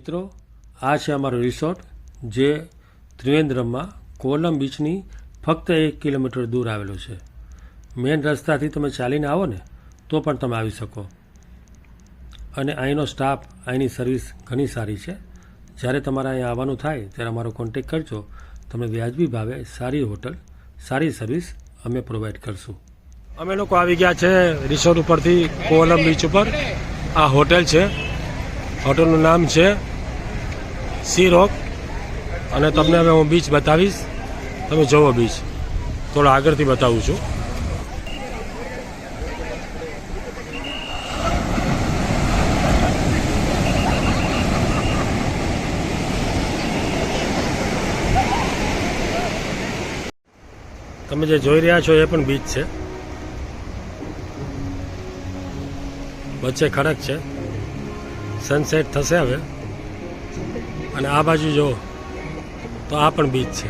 મિત્રો, આ છે અમારો રિસોર્ટ જે ત્રિવેન્દ્રમમાં કોલમ બીચની ફક્ત 1 કિલોમીટર દૂર આવેલો છે. મેઇન રસ્તાથી તમે ચાલીને આવો ને તો પણ તમે આવી શકો. અને અહીંનો સ્ટાફ, અહીંની સર્વિસ ઘણી સારી છે. જ્યારે તમારે અહીંયા આવવાનું થાય ત્યારે અમારો કોન્ટેક કરજો. તમને વ્યાજબી ભાવે સારી હોટલ, સારી સર્વિસ અમે પ્રોવાઈડ કરશું. અમે લોકો આવી ગયા છે રિસોર્ટ ઉપરથી કોલમ બીચ ઉપર. આ હોટેલ છે. હોટલનું નામ છે સી રોક. અને તમને હવે હું બીચ બતાવીશ. તમે જોવો બીચ. થોડા આગળથી બતાવું છું. તમે જે જોઈ રહ્યા છો એ પણ બીચ છે. વચ્ચે ખડક છે. સનસેટ થશે હવે. અને આ બાજુ જો તો આ પણ બીચ છે.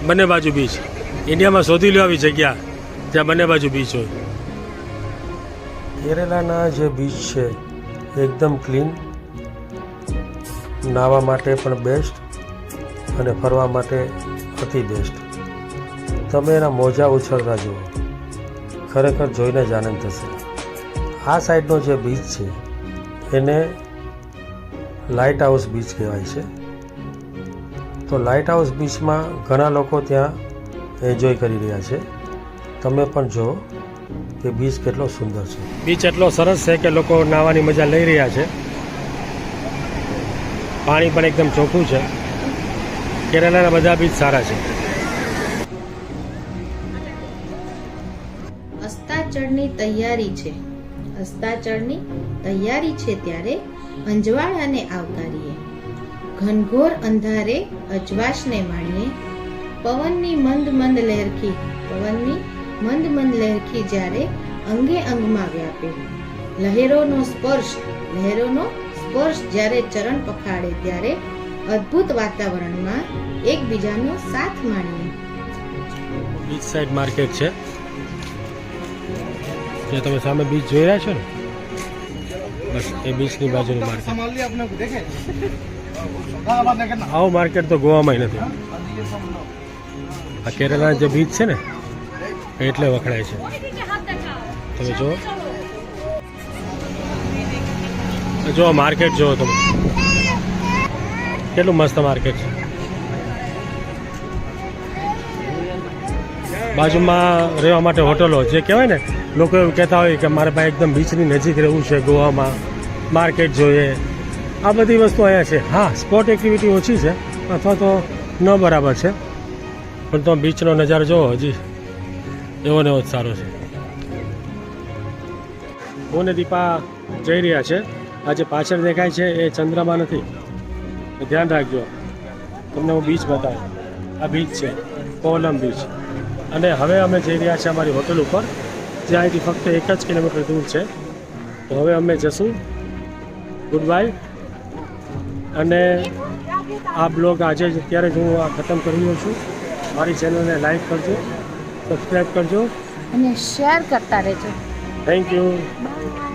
બંને બાજુ બીચ. ઇન્ડિયામાં શોધી લો આવી જગ્યા જ્યાં બંને બાજુ બીચ હોય. કેરેલાના જે બીચ છે એકદમ ક્લીન, નાહવા માટે પણ બેસ્ટ અને ફરવા માટે અતિ બેસ્ટ. તમે એના મોજા ઉછળતા જુઓ, ખરેખર જોઈને જ આનંદ થશે. આ સાઈડનો જે બીચ છે એને લાઇટ હાઉસ બીચ કહેવાય છે. તો લાઇટ હાઉસ બીચમાં ઘણા લોકો ત્યાં એન્જોય કરી રહ્યા છે. તમે પણ જુઓ કે બીચ કેટલો સુંદર છે. બીચ એટલો સરસ છે કે લોકો નાહવાની મજા લઈ રહ્યા છે. પાણી પણ એકદમ ચોખ્ખું છે. કેરળના બધા બીચ સારા છે. અસ્તાચળની તૈયારી છે. અસ્તાચળની તૈયારી છે ત્યારે અંજવાળાને આવકારીએ. ઘનઘોર અંધારે અજવાશને માણીએ. પવનની મંદ મંદ લહેરખી જ્યારે અંગે અંગમાં વ્યાપે. લહેરોનો સ્પર્શ જ્યારે ચરણ પખાડે ત્યારે અદ્ભુત વાતાવરણમાં એકબીજાનો સાથ માણીએ. બીચ સાઈડ માર્કેટ છે. જે તમે સામે બીચ જોઈ રહ્યા છો ને, બસ એ બીચની બાજુનું માર્કેટ. આવું માર્કેટ તો ગોવામાં નથી. આ કેરળના જે બીચ છે ને એટલે વખણાય છે. તમે જો માર્કેટ જુઓ તમે, કેટલું મસ્ત માર્કેટ છે. બાજુમાં રહેવા માટે હોટલો, જે કહેવાય ને, લોકો એવું કહેતા હોય કે મારે ભાઈ એકદમ બીચની નજીક રહેવું છે, ગોવામાં માર્કેટ જોઈએ. આ બધી વસ્તુ અહીંયા છે. હા, સ્પોર્ટ એક્ટિવિટી ઓછી છે અથવા તો ન બરાબર છે, પણ તો બીચનો નજારો જોવો હજી એવો ને એવો જ સારો છે. હું ને દીપા જઈ રહ્યા છે. આ જે પાછળ દેખાય છે એ ચંદ્રમા નથી, ધ્યાન રાખજો. તમને હું બીચ બતાવું. આ બીચ છે કોલમ બીચ. અને હવે અમે જઈ રહ્યા છીએ અમારી હોટલ ઉપર, જે અહીંથી ફક્ત 1 જ કિલોમીટર દૂર છે. તો હવે અમે જશું. Good bye. અને આ બ્લોગ આજે જ અત્યારે જ હું આ ખતમ કરી રહ્યો છું. મારી ચેનલને લાઈક કરજો, સબસ્ક્રાઈબ કરજો અને શેર કરતા રહેજો. Thank you. બાય.